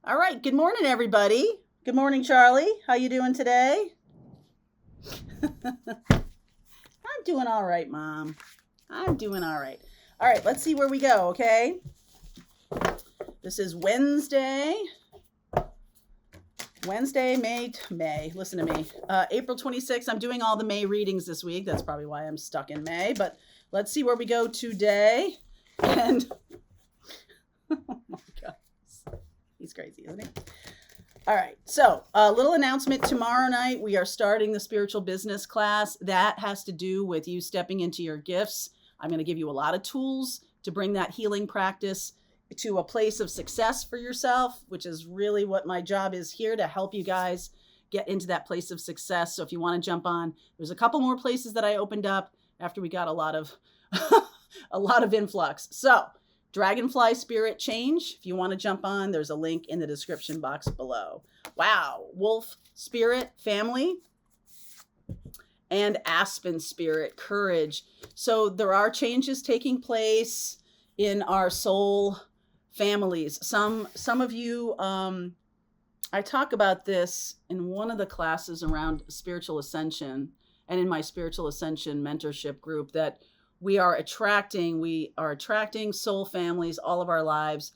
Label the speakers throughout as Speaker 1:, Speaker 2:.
Speaker 1: All right. Good morning, everybody. Good morning, Charlie. How you doing today? I'm doing all right, Mom. I'm doing all right. All right. Let's see where we go. Okay. This is Wednesday. May. Listen to me. April 26th. I'm doing all the May readings this week. That's probably why I'm stuck in May. But let's see where we go today. And oh my God, he's crazy, isn't he? All right. So, a little announcement. Tomorrow night, we are starting the spiritual business class. That has to do with you stepping into your gifts. I'm going to give you a lot of tools to bring that healing practice to a place of success for yourself, which is really what my job is here, to help you guys get into that place of success. So if you want to jump on, there's a couple more places that I opened up after we got a lot of a lot of influx. So Dragonfly Spirit Change. If you want to jump on, there's a link in the description box below. Wow. Wolf Spirit Family and Aspen Spirit Courage. So there are changes taking place in our soul families. Some of you, I talk about this in one of the classes around spiritual ascension and in my spiritual ascension mentorship group, that we are attracting soul families all of our lives.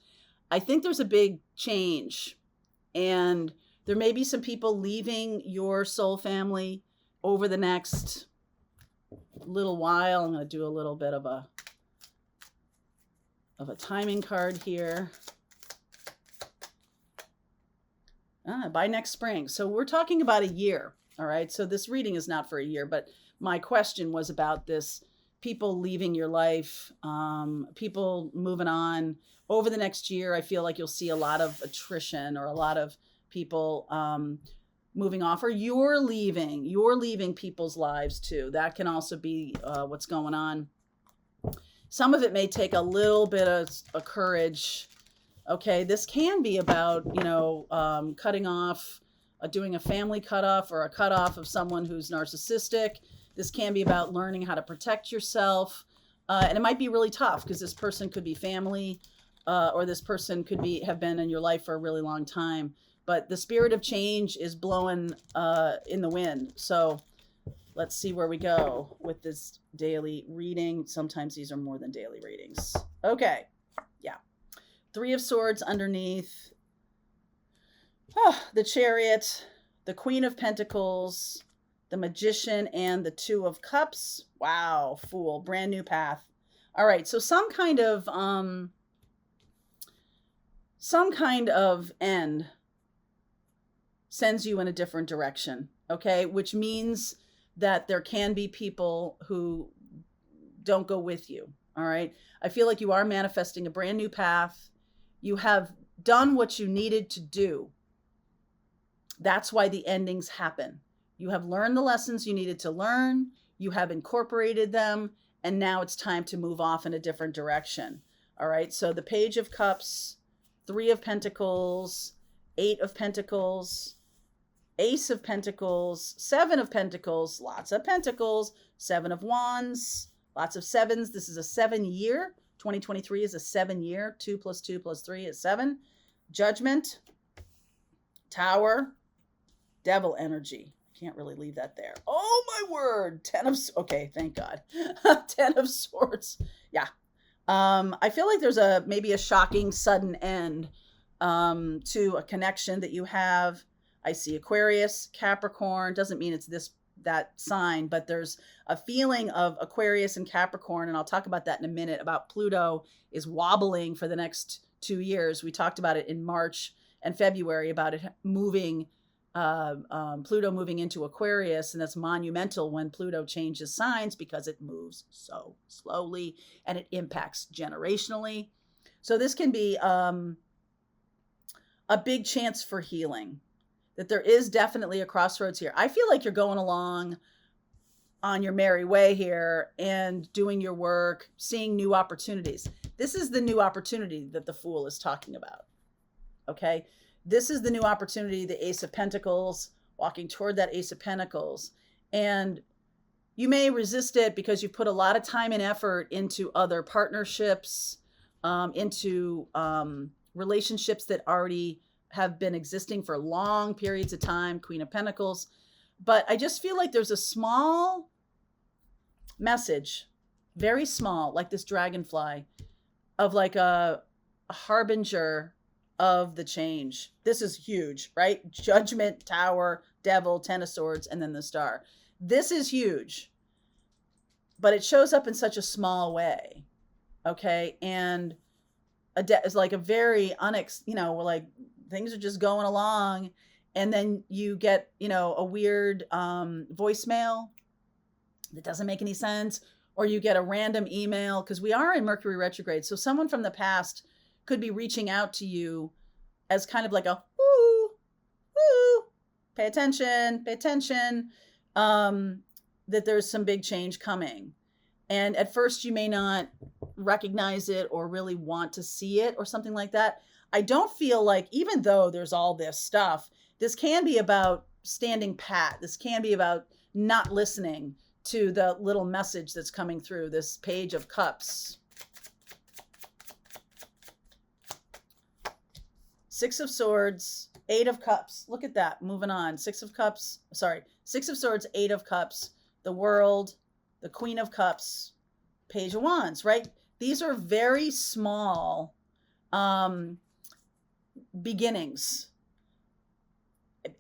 Speaker 1: I think there's a big change, and there may be some people leaving your soul family over the next little while. I'm going to do a little bit of a timing card here. By next spring. So we're talking about a year. All right. So this reading is not for a year, but my question was about this: people leaving your life, people moving on over the next year. I feel like you'll see a lot of attrition, or a lot of people moving off, or you're leaving people's lives too. That can also be what's going on. Some of it may take a little bit of courage. Okay, this can be about, cutting off, doing a family cutoff, or a cutoff of someone who's narcissistic. This can be about learning how to protect yourself. And it might be really tough, because this person could be family, or this person could have been in your life for a really long time. But the spirit of change is blowing in the wind. So let's see where we go with this daily reading. Sometimes these are more than daily readings. Okay. Yeah. 3 of Swords underneath. The Chariot, the Queen of Pentacles, the Magician, and the 2 of Cups. Wow. Fool. Brand new path. All right. So some kind of end sends you in a different direction. Okay. Which means that there can be people who don't go with you. All right. I feel like you are manifesting a brand new path. You have done what you needed to do. That's why the endings happen. You have learned the lessons you needed to learn. You have incorporated them. And now it's time to move off in a different direction. All right. So the Page of Cups, 3 of Pentacles, 8 of Pentacles, Ace of Pentacles, 7 of Pentacles, lots of Pentacles, 7 of Wands, lots of 7s. This is a 7 year. 2023 is a 7 year. 2 plus 2 plus 3 is 7. Judgment, Tower, Devil energy. Can't really leave that there. Oh my word. 10 of, okay, thank God. 10 of Swords. Yeah. I feel like there's maybe a shocking sudden end to a connection that you have. I see Aquarius, Capricorn. Doesn't mean it's that sign, but there's a feeling of Aquarius and Capricorn, and I'll talk about that in a minute. About Pluto is wobbling for the next 2 years. We talked about it in March and February, about it moving, Pluto moving into Aquarius, and that's monumental when Pluto changes signs, because it moves so slowly and it impacts generationally. So this can be a big chance for healing. That there is definitely a crossroads here. I feel like you're going along on your merry way here and doing your work, seeing new opportunities. This is the new opportunity that the Fool is talking about. Okay. This is the new opportunity, the Ace of Pentacles, walking toward that Ace of Pentacles. And you may resist it because you put a lot of time and effort into other partnerships, into relationships that already have been existing for long periods of time, Queen of Pentacles. But I just feel like there's a small message, very small, like this dragonfly, of like a harbinger of the change. This is huge, right? Judgment, Tower, Devil, Ten of Swords, and then the Star. This is huge, but it shows up in such a small way. Okay. And is like a very like things are just going along. And then you get, a weird voicemail that doesn't make any sense, or you get a random email, because we are in Mercury retrograde. So someone from the past could be reaching out to you as kind of like a woo, woo, pay attention, that there's some big change coming. And at first you may not recognize it or really want to see it or something like that. I don't feel like, even though there's all this stuff, this can be about standing pat. This can be about not listening to the little message that's coming through this Page of Cups. Six of Swords, Eight of Cups. Look at that. Moving on. Six of Swords, Eight of Cups, the World, the Queen of Cups, Page of Wands, right? These are very small beginnings.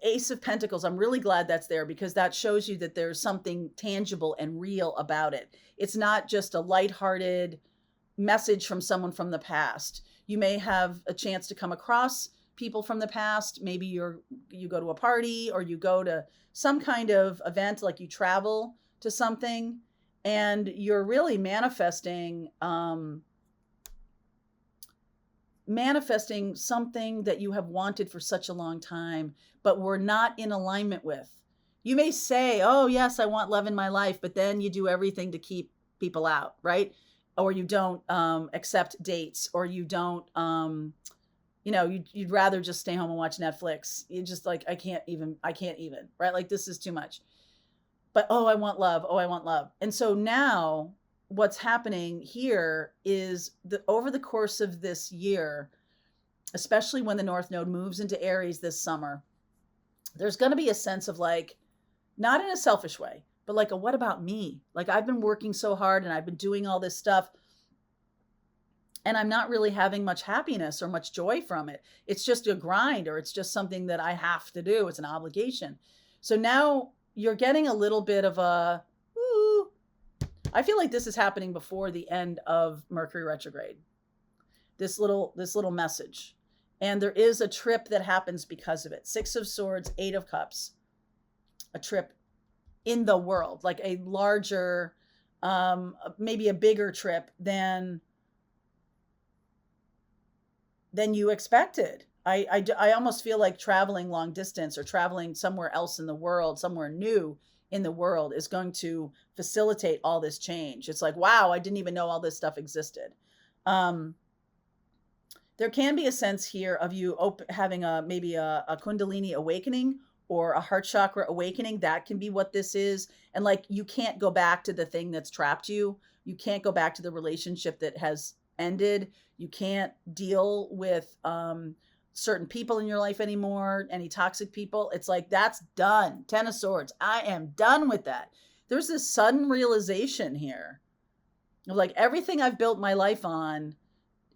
Speaker 1: Ace of Pentacles, I'm really glad that's there, because that shows you that there's something tangible and real about it. It's not just a lighthearted message from someone from the past. You may have a chance to come across people from the past. Maybe you go to a party, or you go to some kind of event, like you travel to something, and you're really manifesting something that you have wanted for such a long time, but were not in alignment with. You may say, oh yes, I want love in my life, but then you do everything to keep people out, right? Or you don't accept dates, or you don't, you'd rather just stay home and watch Netflix. You're just like, I can't even, right? Like, this is too much. But, oh, I want love. And so now what's happening here is that over the course of this year, especially when the North Node moves into Aries this summer, there's going to be a sense of like, not in a selfish way, but like a, what about me? Like, I've been working so hard and I've been doing all this stuff, and I'm not really having much happiness or much joy from it. It's just a grind, or it's just something that I have to do. It's an obligation. So now you're getting a little bit of a, ooh, I feel like this is happening before the end of Mercury retrograde. This little message. And there is a trip that happens because of it. Six of Swords, Eight of Cups. A trip in the world, like a larger, maybe a bigger trip than you expected. I almost feel like traveling long distance, or traveling somewhere else in the world, somewhere new in the world, is going to facilitate all this change. It's like, wow, I didn't even know all this stuff existed. There can be a sense here of you having maybe a Kundalini awakening, or a heart chakra awakening. That can be what this is. And like, you can't go back to the thing that's trapped you. You can't go back to the relationship that has ended. You can't deal with certain people in your life anymore, any toxic people. It's like, that's done. Ten of Swords. I am done with that. There's this sudden realization here of like, everything I've built my life on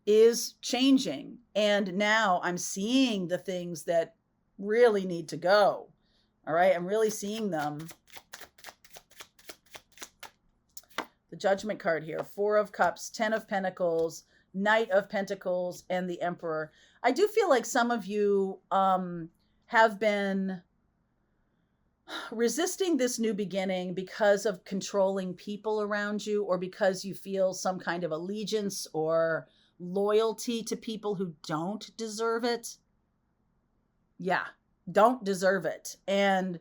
Speaker 1: is changing. And now I'm seeing the things that really need to go. All right. I'm really seeing them. The Judgment card here, Four of Cups, Ten of Pentacles, Knight of Pentacles, and the Emperor. I do feel like some of you have been resisting this new beginning because of controlling people around you, or because you feel some kind of allegiance or loyalty to people who don't deserve it. Yeah, don't deserve it. And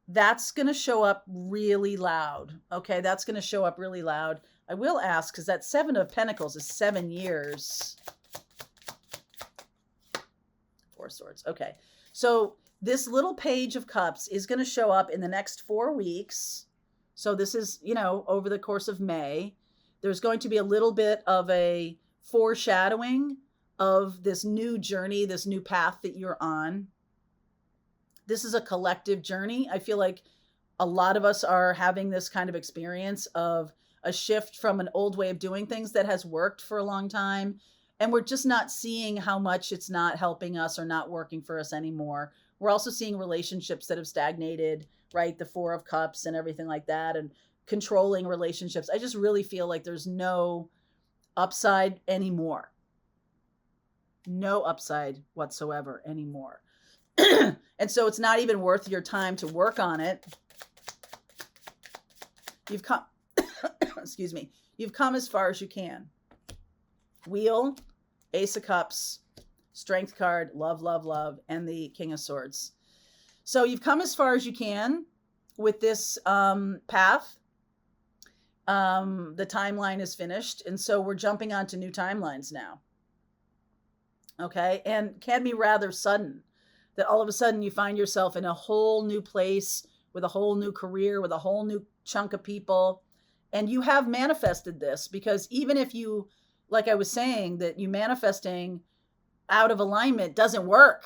Speaker 1: that's going to show up really loud. Okay, that's going to show up really loud. I will ask, because that Seven of Pentacles is 7 years. Four Swords. Okay, so this little Page of Cups is going to show up in the next 4 weeks. So this is, over the course of May. There's going to be a little bit of a foreshadowing of this new journey, this new path that you're on. This is a collective journey. I feel like a lot of us are having this kind of experience of a shift from an old way of doing things that has worked for a long time. And we're just not seeing how much it's not helping us or not working for us anymore. We're also seeing relationships that have stagnated, right? The Four of Cups and everything like that, and controlling relationships. I just really feel like there's no upside anymore. No upside whatsoever anymore. And so it's not even worth your time to work on it. You've come, excuse me, you've come as far as you can. Wheel, Ace of Cups, Strength card, love, love, love, and the King of Swords. So you've come as far as you can with this path. The timeline is finished, and so we're jumping onto new timelines now. Okay, and can be rather sudden, that all of a sudden you find yourself in a whole new place with a whole new career, with a whole new chunk of people. And you have manifested this, because even if you, like I was saying, that you manifesting out of alignment doesn't work.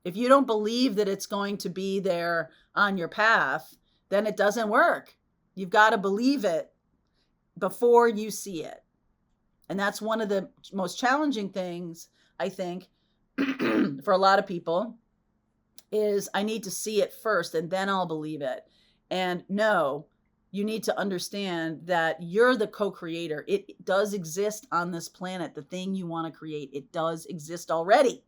Speaker 1: If you don't believe that it's going to be there on your path, then it doesn't work. You've got to believe it before you see it. And that's one of the most challenging things, I think, for a lot of people, is I need to see it first and then I'll believe it. And no, you need to understand that you're the co-creator. It does exist on this planet. The thing you want to create, it does exist already.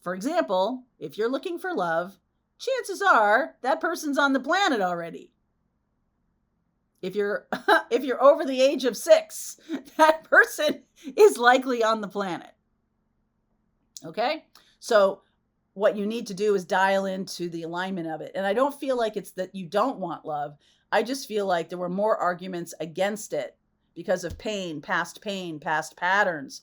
Speaker 1: For example, if you're looking for love, chances are that person's on the planet already. If you're over the age of 6, that person is likely on the planet. Okay? So what you need to do is dial into the alignment of it. And I don't feel like it's that you don't want love. I just feel like there were more arguments against it because of pain, past patterns,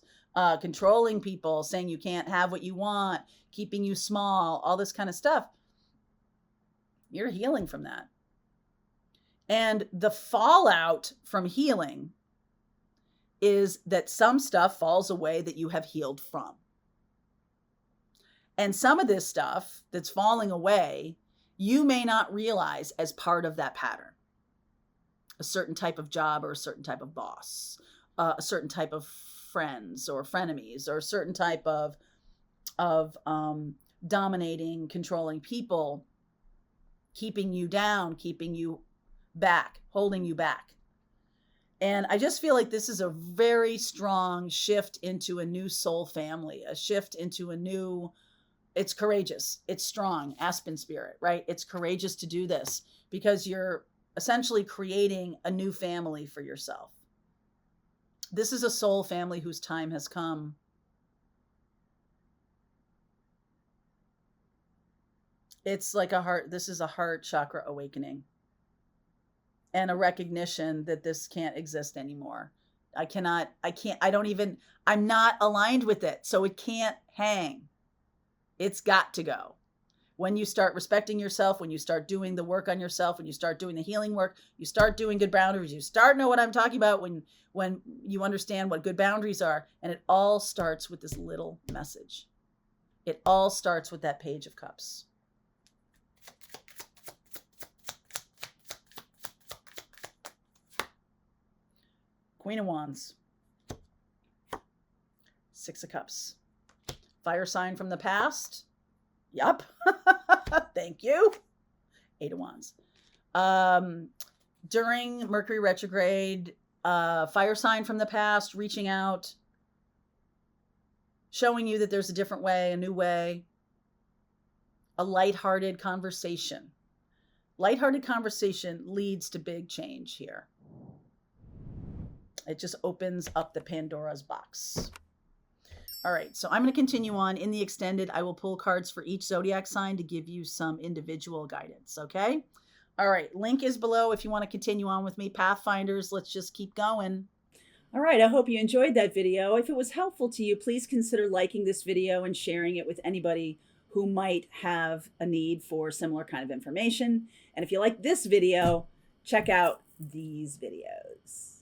Speaker 1: controlling people, saying you can't have what you want, keeping you small, all this kind of stuff. You're healing from that. And the fallout from healing is that some stuff falls away that you have healed from. And some of this stuff that's falling away, you may not realize as part of that pattern. A certain type of job or a certain type of boss, a certain type of friends or frenemies, or a certain type of dominating, controlling people, keeping you down, keeping you back, holding you back. And I just feel like this is a very strong shift into a new soul family, a shift into a new, it's courageous, it's strong, Aspen spirit, right? It's courageous to do this because you're essentially creating a new family for yourself. This is a soul family whose time has come. It's like this is a heart chakra awakening. And a recognition that this can't exist anymore. I'm not aligned with it, so it can't hang. It's got to go. When you start respecting yourself, when you start doing the work on yourself, when you start doing the healing work, you start doing good boundaries, you start know what I'm talking about when you understand what good boundaries are. And it all starts with this little message. It all starts with that Page of Cups. Queen of Wands, 6 of Cups, fire sign from the past. Yup. Thank you. 8 of Wands. During Mercury retrograde, fire sign from the past, reaching out, showing you that there's a different way, a new way, a lighthearted conversation. Lighthearted conversation leads to big change here. It just opens up the Pandora's box. All right, so I'm going to continue on. In the extended, I will pull cards for each zodiac sign to give you some individual guidance, okay? All right, link is below if you want to continue on with me. Pathfinders, let's just keep going. All right, I hope you enjoyed that video. If it was helpful to you, please consider liking this video and sharing it with anybody who might have a need for similar kind of information. And if you like this video, check out these videos.